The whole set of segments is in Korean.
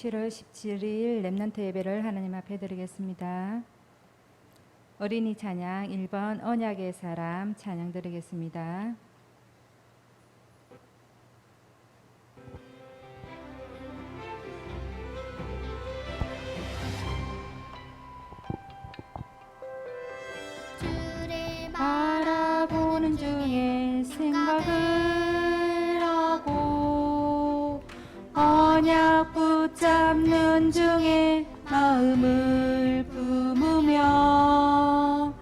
7월 17일 렘넌트 예배를 하나님 앞에 드리겠습니다. 어린이 찬양 1번 언약의 사람 찬양 드리겠습니다. 바라보는 중에 생각을 하고 언약 붙잡는 중에 마음을 품으며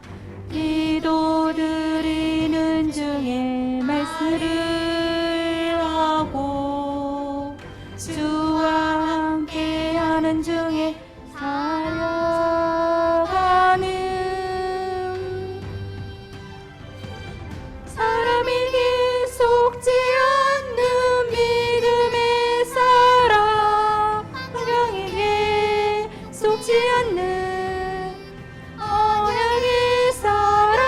기도 드리는 중에 말씀을 하고 주와 함께하는 중에 살아가는 사람에게 속지 않는 믿음의 사람 환경에게 속지 않는 언약의 사람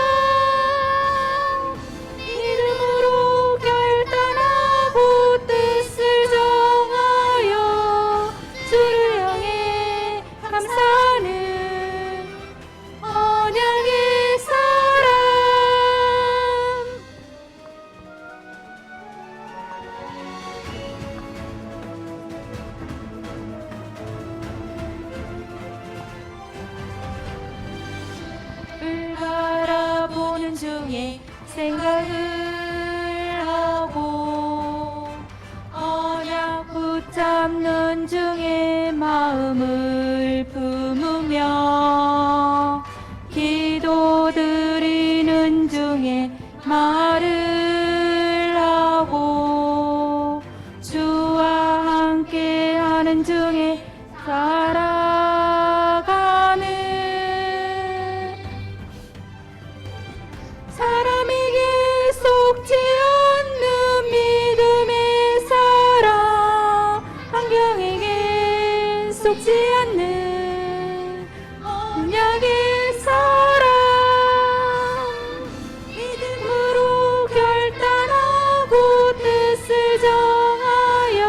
믿음으로 결단하고 뜻을 정하여 주를 향해 감사하는 언약의 사람 을 바라보는 중에 생각을 하고 언약 붙잡는 중에 마음을 품으며 기도 드리는 중에 말을 하고 주와 함께하는 중에 살아가는 사람에게 속지 않는 믿음의 사람 환경에게 속지 않는 언약의 사람 믿음으로 결단하고 뜻을 정하여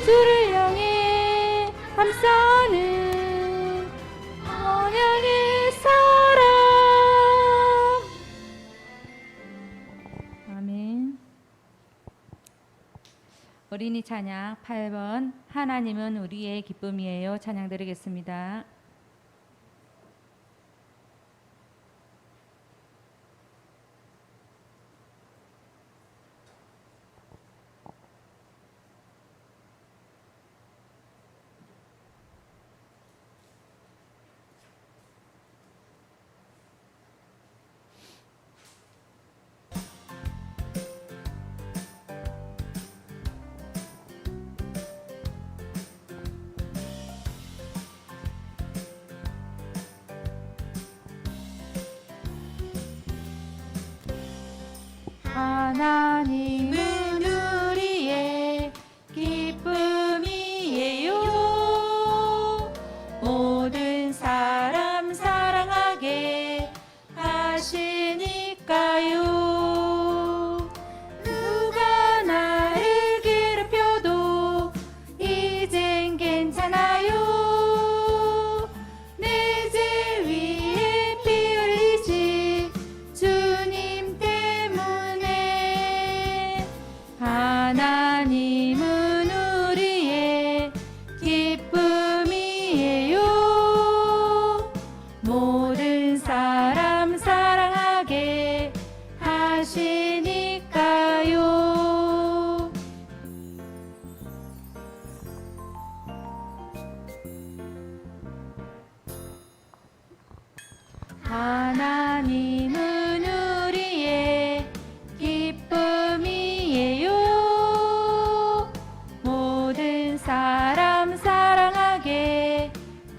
주를 향해 감사하는 언약의 사람 아멘. 어린이 찬양 8번 하나님은 우리의 기쁨이에요 찬양 드리겠습니다. 하나님은 우리의 기쁨이에요. 모든 사람 사랑하게 하시니까요. 누가 나를 괴롭혀도 이젠 괜찮아요. 내 죄 위에 피 흘리신 주님 때문에 하나님은 우리의 기쁨이에요. 모든 사람 사랑하게 하시니까요. 하나님은 우리의 기쁨이에요. 모든 사람 사랑하게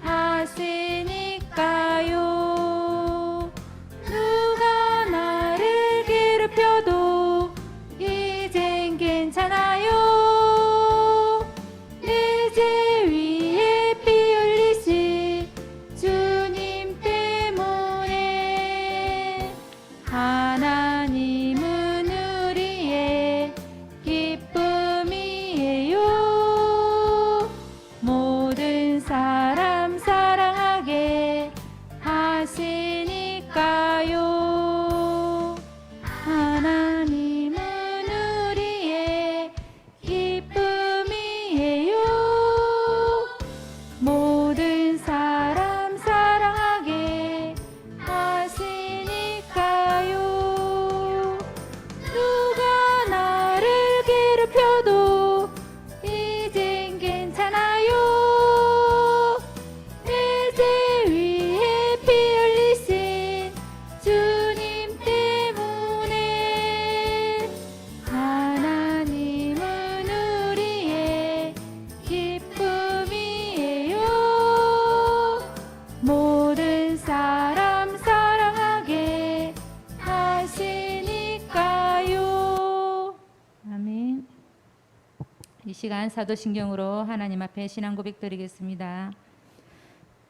하시니까요. 누가 나를 괴롭혀도 이젠 괜찮아요. 내 죄 위에 피 흘리신 주님 때문에 시간 사도신경으로 하나님 앞에 신앙 고백 드리겠습니다.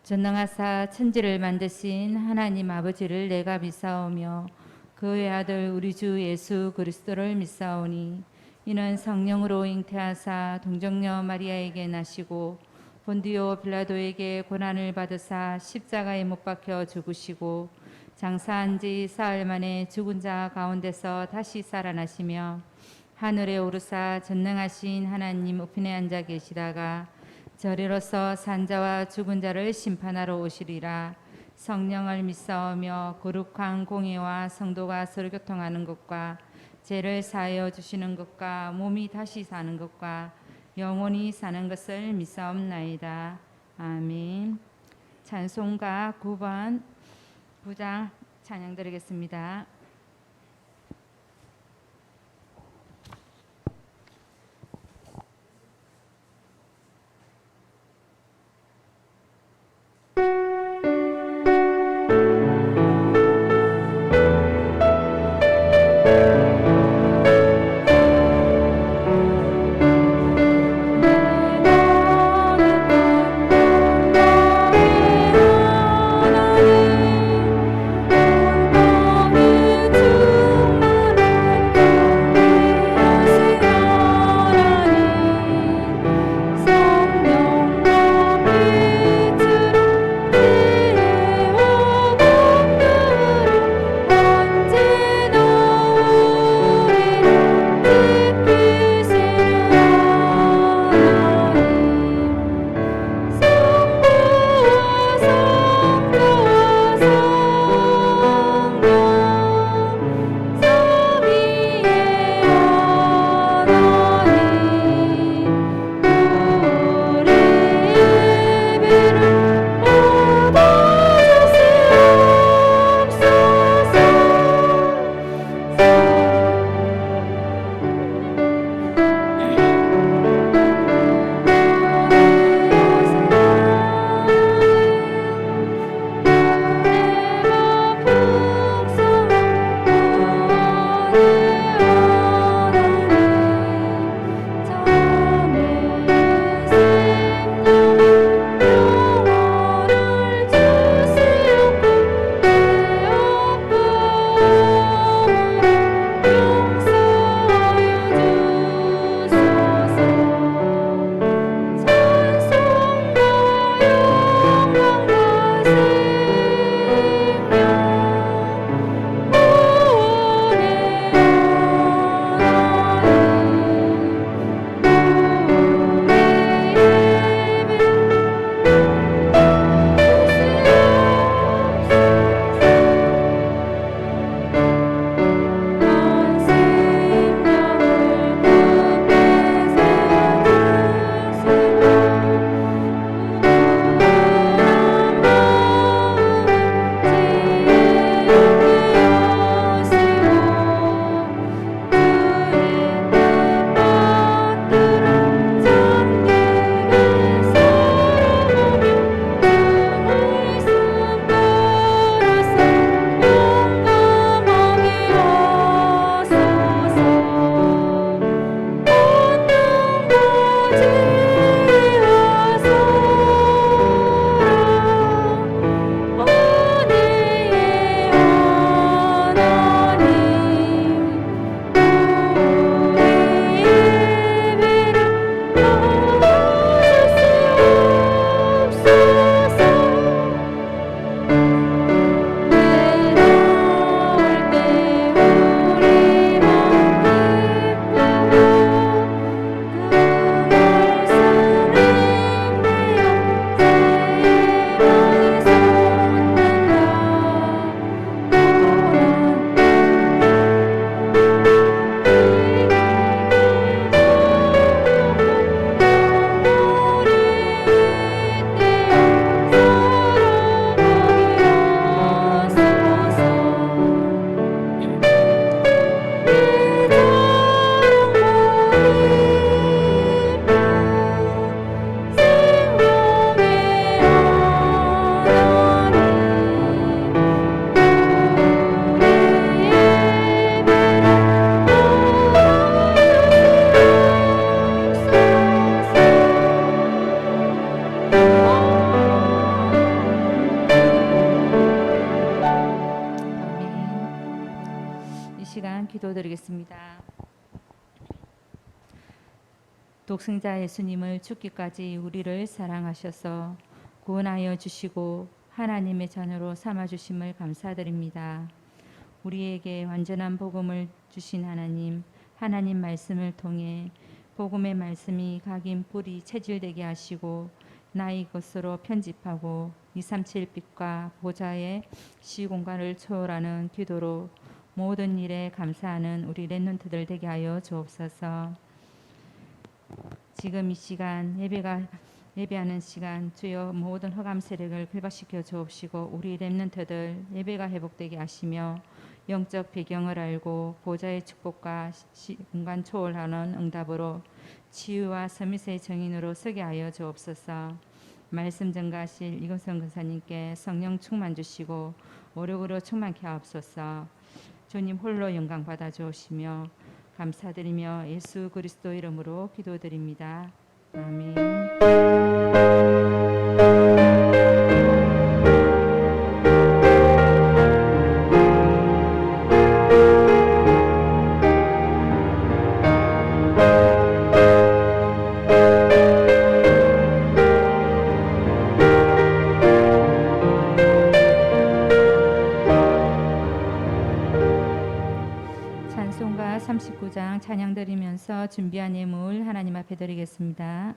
전능하사 천지를 만드신 하나님 아버지를 내가 믿사오며 그의 아들 우리 주 예수 그리스도를 믿사오니 이는 성령으로 잉태하사 동정녀 마리아에게 나시고 본디오 빌라도에게 고난을 받으사 십자가에 못 박혀 죽으시고 장사한 지 사흘 만에 죽은 자 가운데서 다시 살아나시며 하늘에 오르사 전능하신 하나님 우편에 앉아 계시다가 저리로서 산자와 죽은 자를 심판하러 오시리라. 성령을 믿사오며 거룩한 공예와 성도가 서로 교통하는 것과 죄를 사하여 주시는 것과 몸이 다시 사는 것과 영원히 사는 것을 믿사옵나이다. 아멘. 찬송가 9번 부장 찬양 드리겠습니다. 하나님 기도드리겠습니다. 독생자 예수님을 죽기까지 우리를 사랑하셔서 구원하여 주시고 하나님의 자녀로 삼아 주심을 감사드립니다. 우리에게 완전한 복음을 주신 하나님, 하나님 말씀을 통해 복음의 말씀이 각인 뿌리 체질되게 하시고 나의 것으로 편집하고 237빛과 보좌의 시공간을 초월하는 기도로 모든 일에 감사하는 우리 렘넌트들 되게 하여 주옵소서. 지금 이 시간 예배하는 시간 주여 모든 흑암 세력을 굴박시켜 주옵시고 우리 렘넌트들 예배가 회복되게 하시며 영적 배경을 알고 보좌의 축복과 공간 초월하는 응답으로 치유와 서밋의 정인으로 서게 하여 주옵소서. 말씀 전가하실 이건성 권사님께 성령 충만 주시고 오력으로 충만케 하옵소서. 주님 홀로 영광 받아 주시며 감사드리며 예수 그리스도 이름으로 기도드립니다. 아멘. 찬송가 39장 찬양 드리면서 준비한 예물 하나님 앞에 드리겠습니다.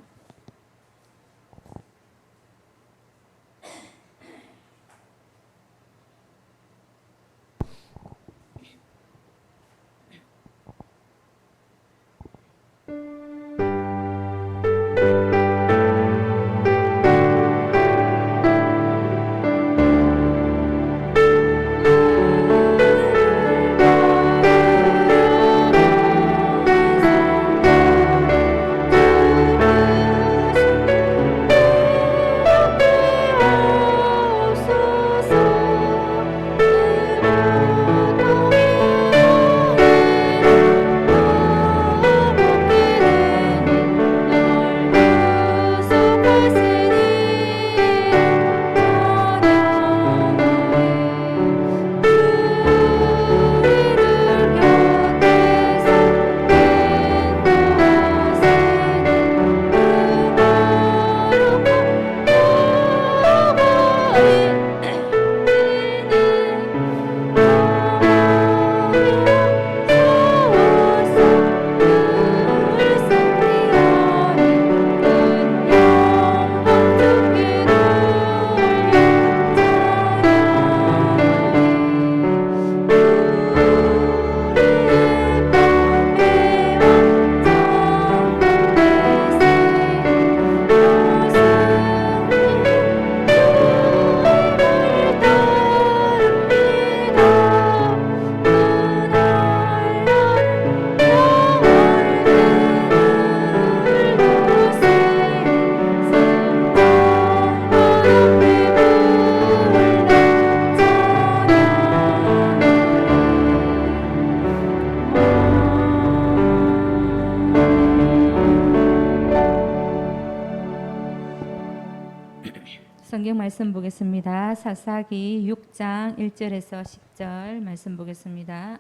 성경 말씀 보겠습니다. 사사기 6장 1절에서 10절 말씀 보겠습니다.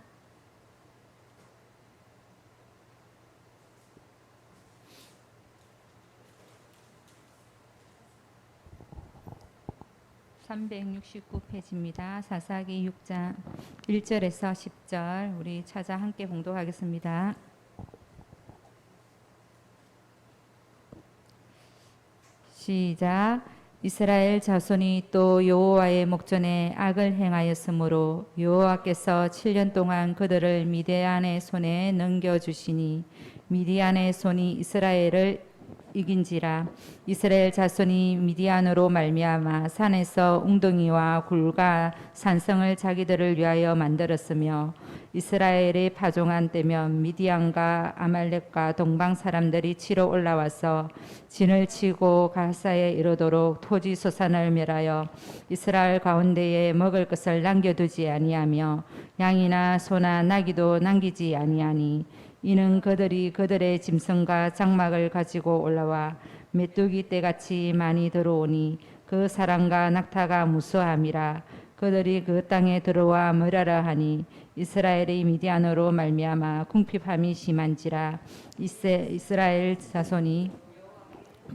(369페이지입니다) 사사기 6장 1절에서 10절 우리 찾아 함께 봉독하겠습니다. 시작. 이스라엘 자손이 또 여호와의 목전에 악을 행하였으므로 여호와께서 7년 동안 그들을 미디안의 손에 넘겨주시니 미디안의 손이 이스라엘을 이긴지라. 이스라엘 자손이 미디안으로 말미암아 산에서 웅덩이와 굴과 산성을 자기들을 위하여 만들었으며 이스라엘이 파종한 때면 미디안과 아말렉과 동방 사람들이 치러 올라와서 진을 치고 가사에 이르도록 토지 소산을 멸하여 이스라엘 가운데에 먹을 것을 남겨두지 아니하며 양이나 소나 나귀도 남기지 아니하니 이는 그들이 그들의 짐승과 장막을 가지고 올라와 메뚜기 떼같이 많이 들어오니 그 사람과 낙타가 무수함이라. 그들이 그 땅에 들어와 멸하라 하니 이스라엘의 미디안으로 말미암아 궁핍함이 심한지라. 이스라엘 자손이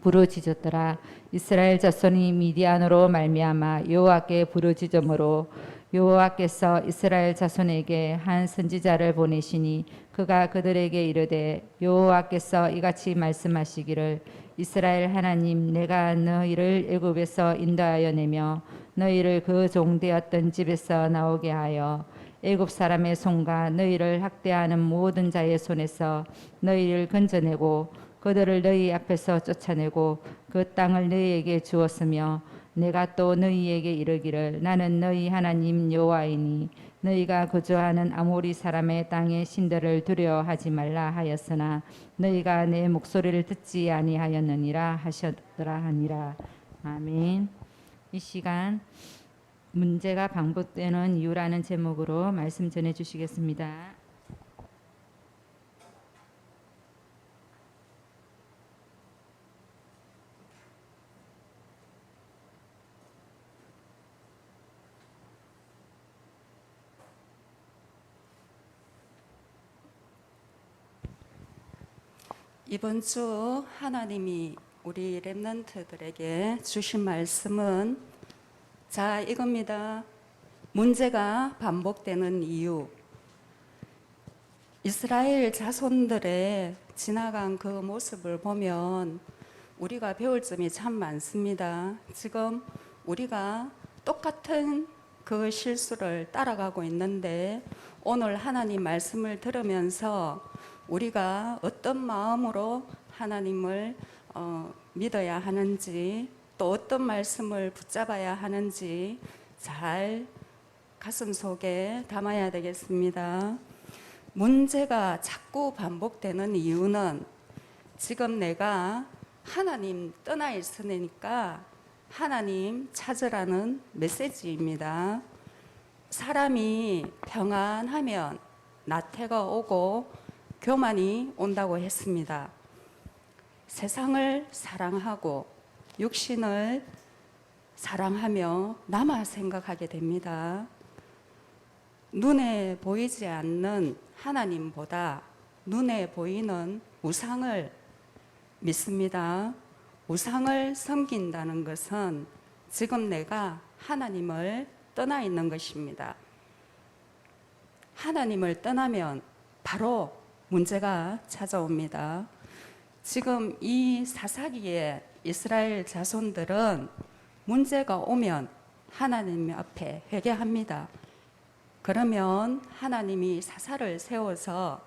부르짖었더라. 이스라엘 자손이 미디안으로 말미암아 여호와께 부르짖음으로 여호와께서 이스라엘 자손에게 한 선지자를 보내시니 그가 그들에게 이르되 여호와께서 이같이 말씀하시기를 이스라엘 하나님 내가 너희를 애굽에서 인도하여 내며 너희를 그 종되었던 집에서 나오게 하여 애굽 사람의 손과 너희를 학대하는 모든 자의 손에서 너희를 건져내고 그들을 너희 앞에서 쫓아내고 그 땅을 너희에게 주었으며 내가 또 너희에게 이르기를 나는 너희 하나님 여호와이니 너희가 거주하는 아모리 사람의 땅의 신들을 두려워하지 말라 하였으나 너희가 내 목소리를 듣지 아니하였느니라 하셨더라 하니라. 아멘. 이 시간 문제가 반복되는 이유라는 제목으로 말씀 전해 주시겠습니다. 이번 주 하나님이 우리 렘넌트들에게 주신 말씀은 이겁니다. 문제가 반복되는 이유. 이스라엘 자손들의 지나간 그 모습을 보면 우리가 배울 점이 참 많습니다. 지금 우리가 똑같은 그 실수를 따라가고 있는데 오늘 하나님 말씀을 들으면서 우리가 어떤 마음으로 하나님을 믿어야 하는지 또 어떤 말씀을 붙잡아야 하는지 잘 가슴 속에 담아야 되겠습니다. 문제가 자꾸 반복되는 이유는 지금 내가 하나님 떠나 있으니까 하나님 찾으라는 메시지입니다. 사람이 평안하면 나태가 오고 교만이 온다고 했습니다. 세상을 사랑하고 육신을 사랑하며 남아 생각하게 됩니다. 눈에 보이지 않는 하나님보다 눈에 보이는 우상을 믿습니다. 우상을 섬긴다는 것은 지금 내가 하나님을 떠나 있는 것입니다. 하나님을 떠나면 바로 문제가 찾아옵니다. 지금 이 사사기에 이스라엘 자손들은 문제가 오면 하나님 앞에 회개합니다. 그러면 하나님이 사사를 세워서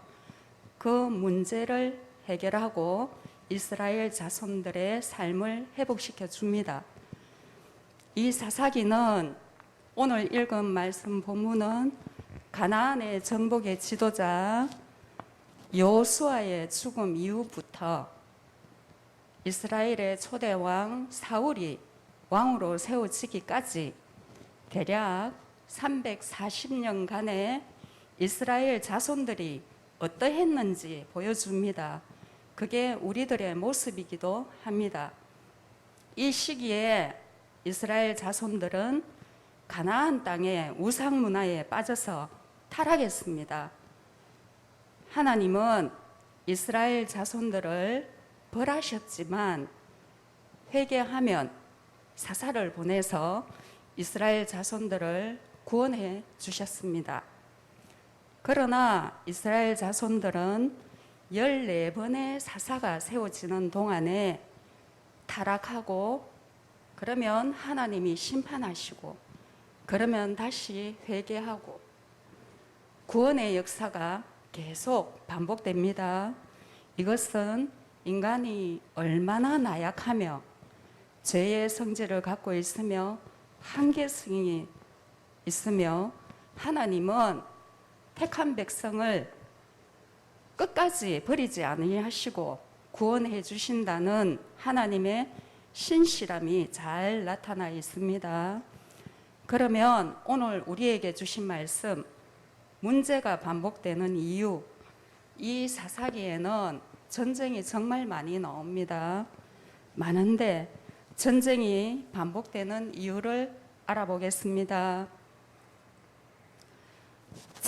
그 문제를 해결하고 이스라엘 자손들의 삶을 회복시켜 줍니다. 이 사사기는 오늘 읽은 말씀 본문은 가나안의 정복의 지도자 여호수아의 죽음 이후부터 이스라엘의 초대 왕 사울이 왕으로 세워지기까지 대략 340년간의 이스라엘 자손들이 어떠했는지 보여줍니다. 그게 우리들의 모습이기도 합니다. 이 시기에 이스라엘 자손들은 가나안 땅의 우상 문화에 빠져서 타락했습니다. 하나님은 이스라엘 자손들을 벌하셨지만 회개하면 사사를 보내서 이스라엘 자손들을 구원해 주셨습니다. 그러나 이스라엘 자손들은 14번의 사사가 세워지는 동안에 타락하고 그러면 하나님이 심판하시고 그러면 다시 회개하고 구원의 역사가 계속 반복됩니다. 이것은 인간이 얼마나 나약하며 죄의 성질을 갖고 있으며 한계성이 있으며 하나님은 택한 백성을 끝까지 버리지 아니하시고 구원해 주신다는 하나님의 신실함이 잘 나타나 있습니다. 그러면 오늘 우리에게 주신 말씀, 문제가 반복되는 이유, 이 사사기에는 전쟁이 정말 많이 나옵니다. 많은데 전쟁이 반복되는 이유를 알아보겠습니다.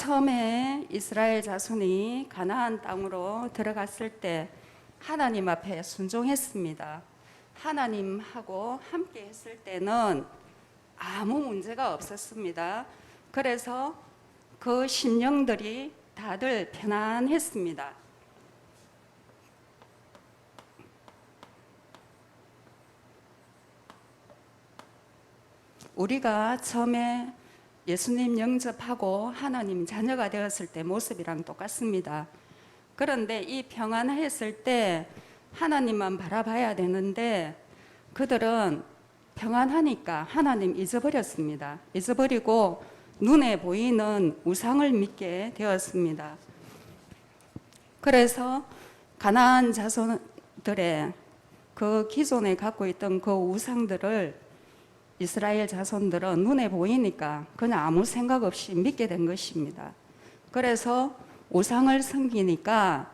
처음에 이스라엘 자손이 가나안 땅으로 들어갔을 때 하나님 앞에 순종했습니다. 하나님하고 함께 했을 때는 아무 문제가 없었습니다. 그래서 그 심령들이 다들 편안했습니다. 우리가 처음에 예수님 영접하고 하나님 자녀가 되었을 때 모습이랑 똑같습니다. 그런데 이 평안했을 때 하나님만 바라봐야 되는데 그들은 평안하니까 하나님 잊어버렸습니다. 잊어버리고 눈에 보이는 우상을 믿게 되었습니다. 그래서 가나안 자손들의 그 기존에 갖고 있던 그 우상들을 이스라엘 자손들은 눈에 보이니까 그냥 아무 생각 없이 믿게 된 것입니다. 그래서 우상을 섬기니까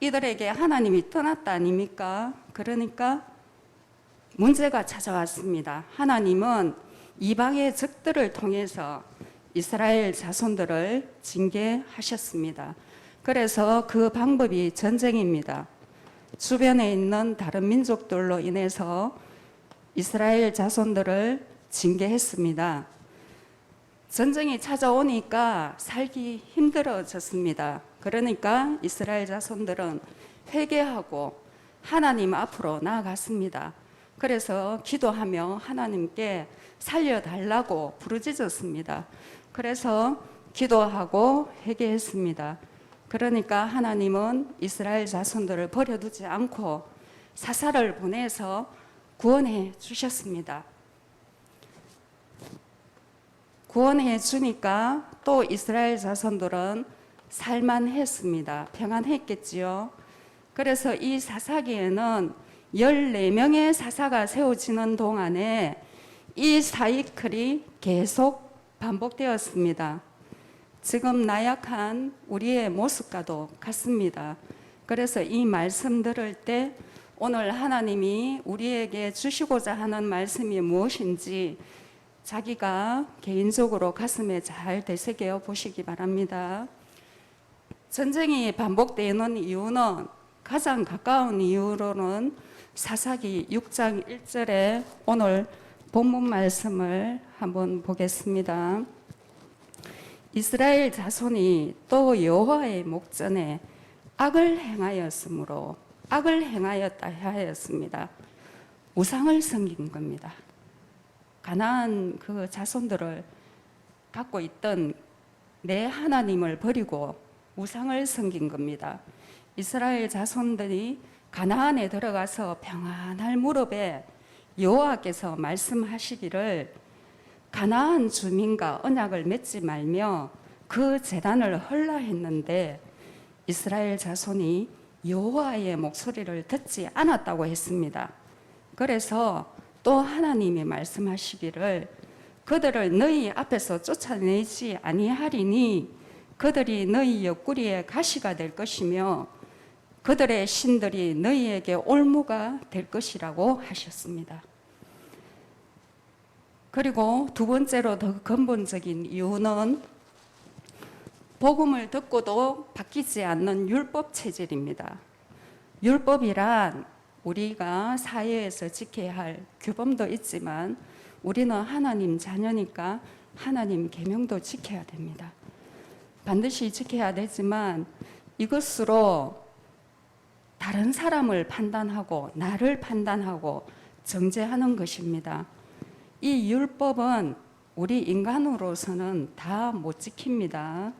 이들에게 하나님이 떠났다 아닙니까? 그러니까 문제가 찾아왔습니다. 하나님은 이방의 적들을 통해서 이스라엘 자손들을 징계하셨습니다. 그래서 그 방법이 전쟁입니다. 주변에 있는 다른 민족들로 인해서 이스라엘 자손들을 징계했습니다. 전쟁이 찾아오니까 살기 힘들어졌습니다. 그러니까 이스라엘 자손들은 회개하고 하나님 앞으로 나아갔습니다. 그래서 기도하며 하나님께 살려달라고 부르짖었습니다. 그래서 기도하고 회개했습니다. 그러니까 하나님은 이스라엘 자손들을 버려두지 않고 사사를 보내서 구원해 주셨습니다. 구원해 주니까 또 이스라엘 자손들은 살만했습니다. 평안했겠지요. 그래서 이 사사기에는 14명의 사사가 세워지는 동안에 이 사이클이 계속 반복되었습니다. 지금 나약한 우리의 모습과도 같습니다. 그래서 이 말씀 들을 때 오늘 하나님이 우리에게 주시고자 하는 말씀이 무엇인지 자기가 개인적으로 가슴에 잘 되새겨 보시기 바랍니다. 전쟁이 반복되는 이유는 가장 가까운 이유로는 사사기 6장 1절에 오늘 본문 말씀을 한번 보겠습니다. 이스라엘 자손이 또 여호와의 목전에 악을 행하였으므로 악을 행하였다 하였습니다. 우상을 섬긴 겁니다. 가나안 그 자손들을 갖고 있던 내 하나님을 버리고 우상을 섬긴 겁니다. 이스라엘 자손들이 가나안에 들어가서 평안할 무렵에 여호와께서 말씀하시기를 가나안 주민과 언약을 맺지 말며 그 제단을 헐라 했는데 이스라엘 자손이 여호와의 목소리를 듣지 않았다고 했습니다. 그래서 또 하나님이 말씀하시기를 그들을 너희 앞에서 쫓아내지 아니하리니 그들이 너희 옆구리에 가시가 될 것이며 그들의 신들이 너희에게 올무가 될 것이라고 하셨습니다. 그리고 두 번째로 더 근본적인 이유는 복음을 듣고도 바뀌지 않는 율법 체질입니다. 율법이란 우리가 사회에서 지켜야 할 규범도 있지만 우리는 하나님 자녀니까 하나님 계명도 지켜야 됩니다. 반드시 지켜야 되지만 이것으로 다른 사람을 판단하고 나를 판단하고 정죄하는 것입니다. 이 율법은 우리 인간으로서는 다 못 지킵니다.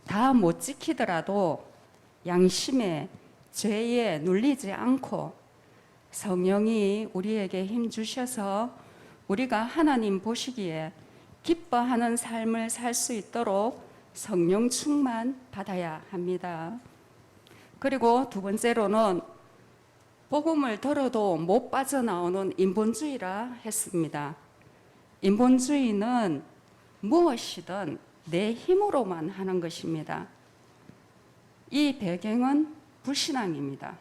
다 못 지키더라도 양심에 죄에 눌리지 않고 성령이 우리에게 힘 주셔서 우리가 하나님 보시기에 기뻐하는 삶을 살 수 있도록 성령 충만 받아야 합니다. 그리고 두 번째로는 복음을 들어도 못 빠져나오는 인본주의라 했습니다. 인본주의는 무엇이든 내 힘으로만 하는 것입니다. 이 배경은 불신앙입니다.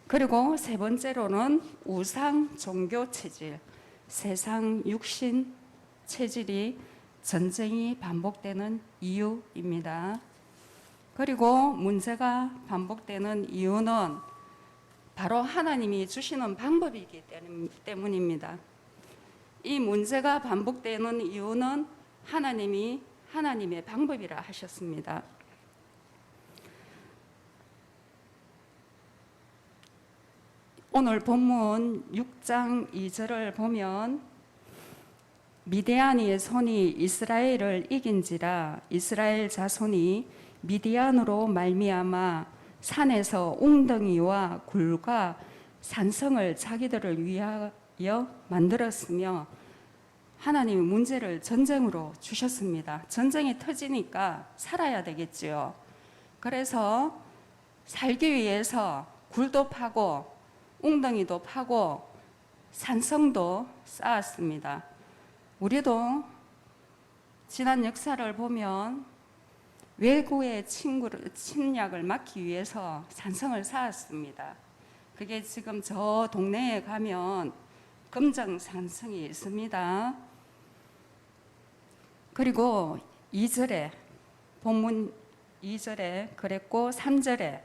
그리고 세 번째로는 우상 종교 체질, 세상 육신 체질이 전쟁이 반복되는 이유입니다. 그리고 문제가 반복되는 이유는 바로 하나님이 주시는 방법이기 때문입니다. 이 문제가 반복되는 이유는 하나님이 하나님의 방법이라 하셨습니다. 오늘 본문 6장 2절을 보면 미디안의 손이 이스라엘을 이긴지라 이스라엘 자손이 미디안으로 말미암아 산에서 웅덩이와 굴과 산성을 자기들을 위하여 만들었으며 하나님이 문제를 전쟁으로 주셨습니다. 전쟁이 터지니까 살아야 되겠지요. 그래서 살기 위해서 굴도 파고 웅덩이도 파고 산성도 쌓았습니다. 우리도 지난 역사를 보면 외국의 침략을 막기 위해서 산성을 쌓았습니다. 그게 지금 저 동네에 가면 금정산성이 있습니다. 그리고 2절에 본문 2절에 그랬고 3절에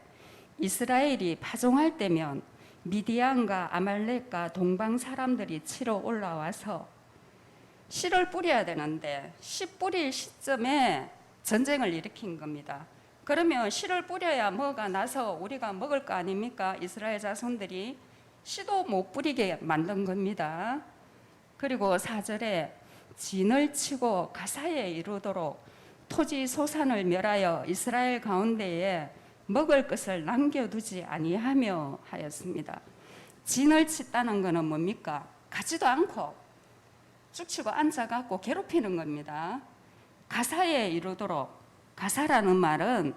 이스라엘이 파종할 때면 미디안과 아말렉과 동방 사람들이 치러 올라와서 씨를 뿌려야 되는데 씨 뿌릴 시점에 전쟁을 일으킨 겁니다. 그러면 씨를 뿌려야 뭐가 나서 우리가 먹을 거 아닙니까? 이스라엘 자손들이 씨도 못 뿌리게 만든 겁니다. 그리고 4절에 진을 치고 가사에 이르도록 토지 소산을 멸하여 이스라엘 가운데에 먹을 것을 남겨두지 아니하며 하였습니다. 진을 쳤다는 것은 뭡니까? 가지도 않고 쭉 치고 앉아갖고 괴롭히는 겁니다. 가사에 이르도록, 가사라는 말은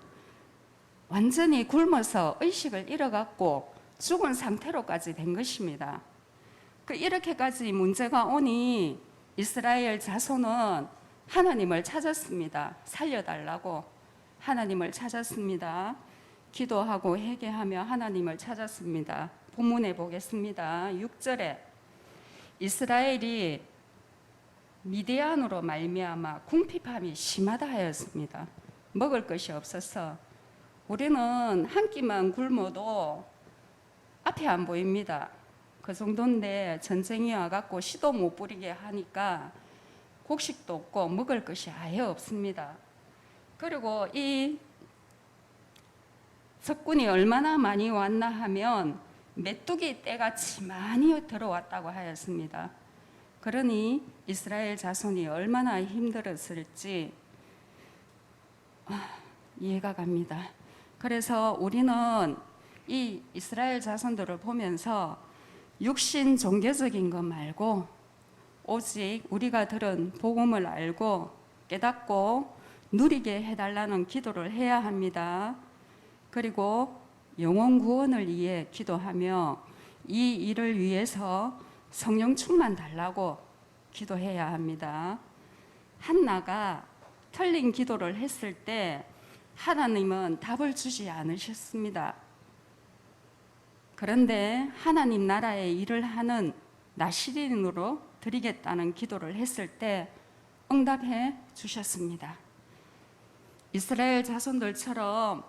완전히 굶어서 의식을 잃어갖고 죽은 상태로까지 된 것입니다. 이렇게까지 문제가 오니 이스라엘 자손은 하나님을 찾았습니다. 살려달라고 하나님을 찾았습니다. 기도하고 회개하며 하나님을 찾았습니다. 본문에 보겠습니다. 6절에 이스라엘이 미디안으로 말미암아 궁핍함이 심하다 하였습니다. 먹을 것이 없어서 우리는 한 끼만 굶어도 앞이 안 보입니다. 그 정도인데 전쟁이 와갖고 씨도 못 뿌리게 하니까 곡식도 없고 먹을 것이 아예 없습니다. 그리고 이 적군이 얼마나 많이 왔나 하면 메뚜기 떼같이 많이 들어왔다고 하였습니다. 그러니 이스라엘 자손이 얼마나 힘들었을지 이해가 갑니다. 그래서 우리는 이 이스라엘 자손들을 보면서 육신 종교적인 것 말고 오직 우리가 들은 복음을 알고 깨닫고 누리게 해달라는 기도를 해야 합니다. 그리고 영혼 구원을 위해 기도하며 이 일을 위해서 성령 충만 달라고 기도해야 합니다. 한나가 틀린 기도를 했을 때 하나님은 답을 주지 않으셨습니다. 그런데 하나님 나라의 일을 하는 나시린으로 드리겠다는 기도를 했을 때 응답해 주셨습니다. 이스라엘 자손들처럼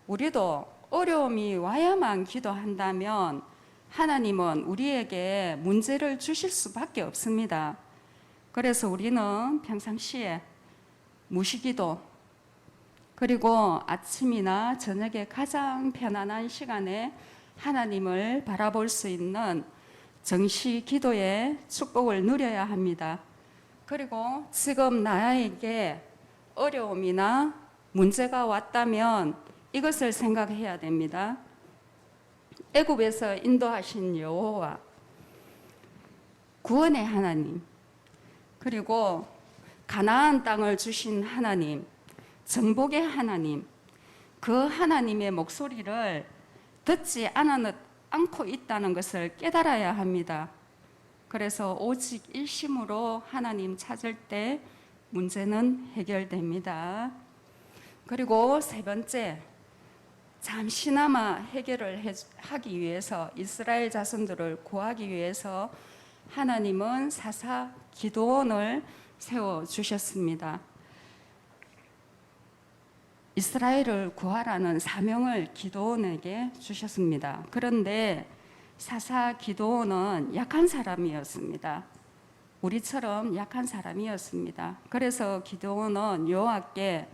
우리도 어려움이 와야만 기도한다면 하나님은 우리에게 문제를 주실 수밖에 없습니다. 그래서 우리는 평상시에 무시기도 그리고 아침이나 저녁에 가장 편안한 시간에 하나님을 바라볼 수 있는 정시 기도의 축복을 누려야 합니다. 그리고 지금 나에게 어려움이나 문제가 왔다면 이것을 생각해야 됩니다. 애굽에서 인도하신 여호와, 구원의 하나님, 그리고 가나안 땅을 주신 하나님, 정복의 하나님, 그 하나님의 목소리를 듣지 않고 있다는 것을 깨달아야 합니다. 그래서 오직 일심으로 하나님 찾을 때 문제는 해결됩니다. 그리고 세 번째, 잠시나마 해결을 하기 위해서 이스라엘 자손들을 구하기 위해서 하나님은 사사 기드온을 세워 주셨습니다. 이스라엘을 구하라는 사명을 기드온에게 주셨습니다. 그런데 사사 기드온은 약한 사람이었습니다. 우리처럼 약한 사람이었습니다. 그래서 기드온은 여호와께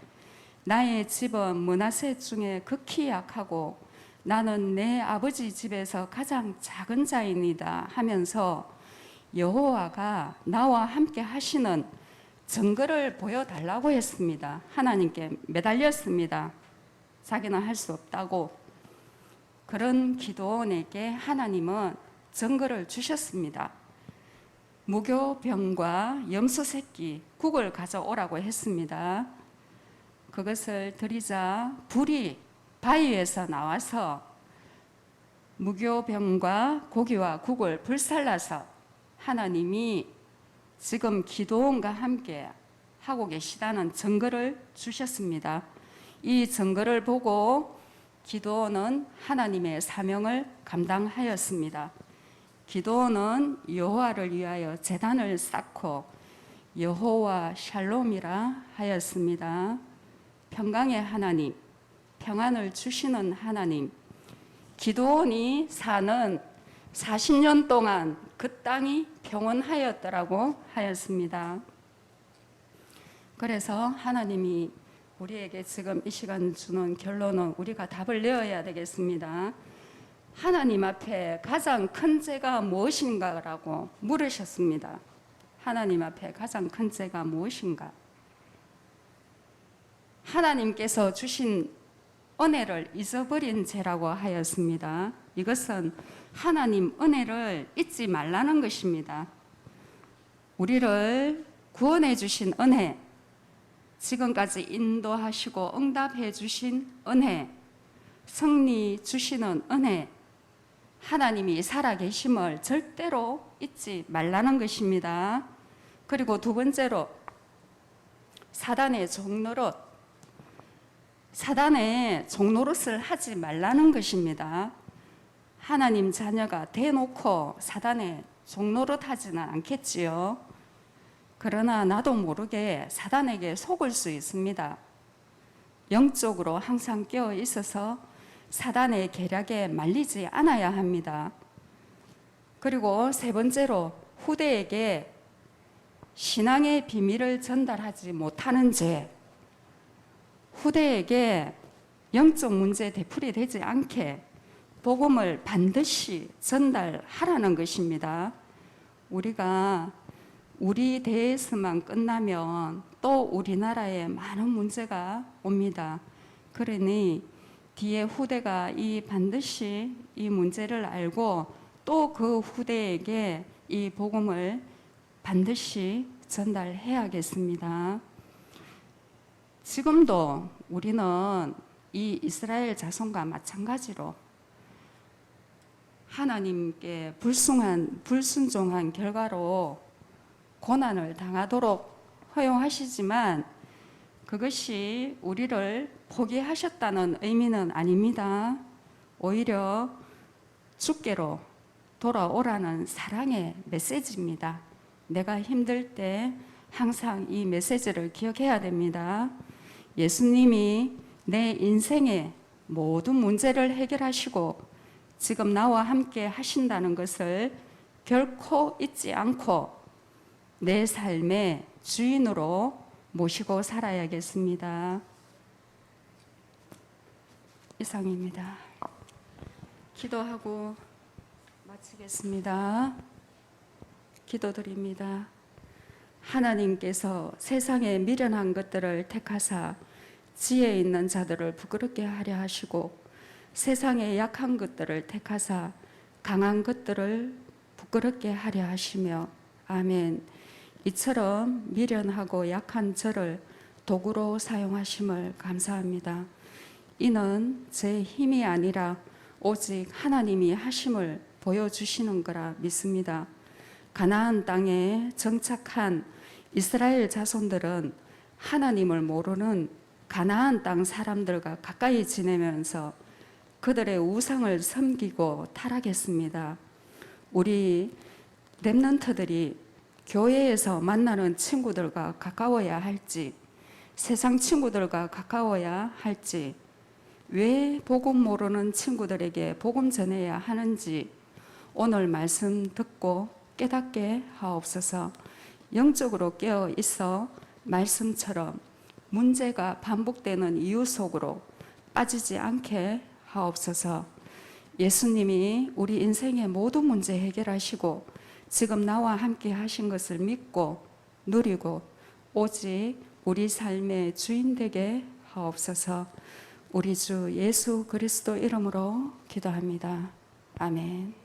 나의 집은 므낫세 중에 극히 약하고 나는 내 아버지 집에서 가장 작은 자이니다 하면서 여호와가 나와 함께 하시는 증거를 보여달라고 했습니다. 하나님께 매달렸습니다. 자기는 할 수 없다고. 그런 기드온에게 하나님은 증거를 주셨습니다. 무교병과 염소 새끼 국을 가져오라고 했습니다. 그것을 드리자 불이 바위에서 나와서 무교병과 고기와 국을 불살라서 하나님이 지금 기드온과 함께 하고 계시다는 증거를 주셨습니다. 이 증거를 보고 기드온은 하나님의 사명을 감당하였습니다. 기드온은 여호와를 위하여 제단을 쌓고 여호와 샬롬이라 하였습니다. 평강의 하나님, 평안을 주시는 하나님. 기드온이 사는 40년 동안 그 땅이 평온하였더라고 하였습니다. 그래서 하나님이 우리에게 지금 이 시간 주는 결론은 우리가 답을 내어야 되겠습니다. 하나님 앞에 가장 큰 죄가 무엇인가라고 물으셨습니다. 하나님 앞에 가장 큰 죄가 무엇인가? 하나님께서 주신 은혜를 잊어버린 죄라고 하였습니다. 이것은 하나님 은혜를 잊지 말라는 것입니다. 우리를 구원해 주신 은혜, 지금까지 인도하시고 응답해 주신 은혜, 승리 주시는 은혜, 하나님이 살아계심을 절대로 잊지 말라는 것입니다. 그리고 두 번째로 사단의 종노릇을 하지 말라는 것입니다. 하나님 자녀가 대놓고 사단의 종노릇 하지는 않겠지요. 그러나 나도 모르게 사단에게 속을 수 있습니다. 영적으로 항상 깨어 있어서 사단의 계략에 말리지 않아야 합니다. 그리고 세 번째로 후대에게 신앙의 비밀을 전달하지 못하는 죄, 후대에게 영적 문제 되풀이 되지 않게 복음을 반드시 전달하라는 것입니다. 우리가 우리 대에서만 끝나면 또 우리나라에 많은 문제가 옵니다. 그러니 뒤에 후대가 반드시 이 문제를 알고 또 그 후대에게 이 복음을 반드시 전달해야겠습니다. 지금도 우리는 이 이스라엘 자손과 마찬가지로 하나님께 불순종한 결과로 고난을 당하도록 허용하시지만 그것이 우리를 포기하셨다는 의미는 아닙니다. 오히려 주께로 돌아오라는 사랑의 메시지입니다. 내가 힘들 때 항상 이 메시지를 기억해야 됩니다. 예수님이 내 인생의 모든 문제를 해결하시고 지금 나와 함께 하신다는 것을 결코 잊지 않고 내 삶의 주인으로 모시고 살아야겠습니다. 이상입니다. 기도하고 마치겠습니다. 기도드립니다. 하나님께서 세상에 미련한 것들을 택하사 지혜 있는 자들을 부끄럽게 하려 하시고 세상에 약한 것들을 택하사 강한 것들을 부끄럽게 하려 하시며 아멘. 이처럼 미련하고 약한 저를 도구로 사용하심을 감사합니다. 이는 제 힘이 아니라 오직 하나님이 하심을 보여주시는 거라 믿습니다. 가나안 땅에 정착한 이스라엘 자손들은 하나님을 모르는 가나안 땅 사람들과 가까이 지내면서 그들의 우상을 섬기고 타락했습니다. 우리 렘넌트들이 교회에서 만나는 친구들과 가까워야 할지, 세상 친구들과 가까워야 할지, 왜 복음 모르는 친구들에게 복음 전해야 하는지 오늘 말씀 듣고 깨닫게 하옵소서. 영적으로 깨어 있어 말씀처럼 문제가 반복되는 이유 속으로 빠지지 않게 하옵소서. 예수님이 우리 인생의 모든 문제 해결하시고 지금 나와 함께 하신 것을 믿고 누리고 오직 우리 삶의 주인 되게 하옵소서. 우리 주 예수 그리스도 이름으로 기도합니다. 아멘.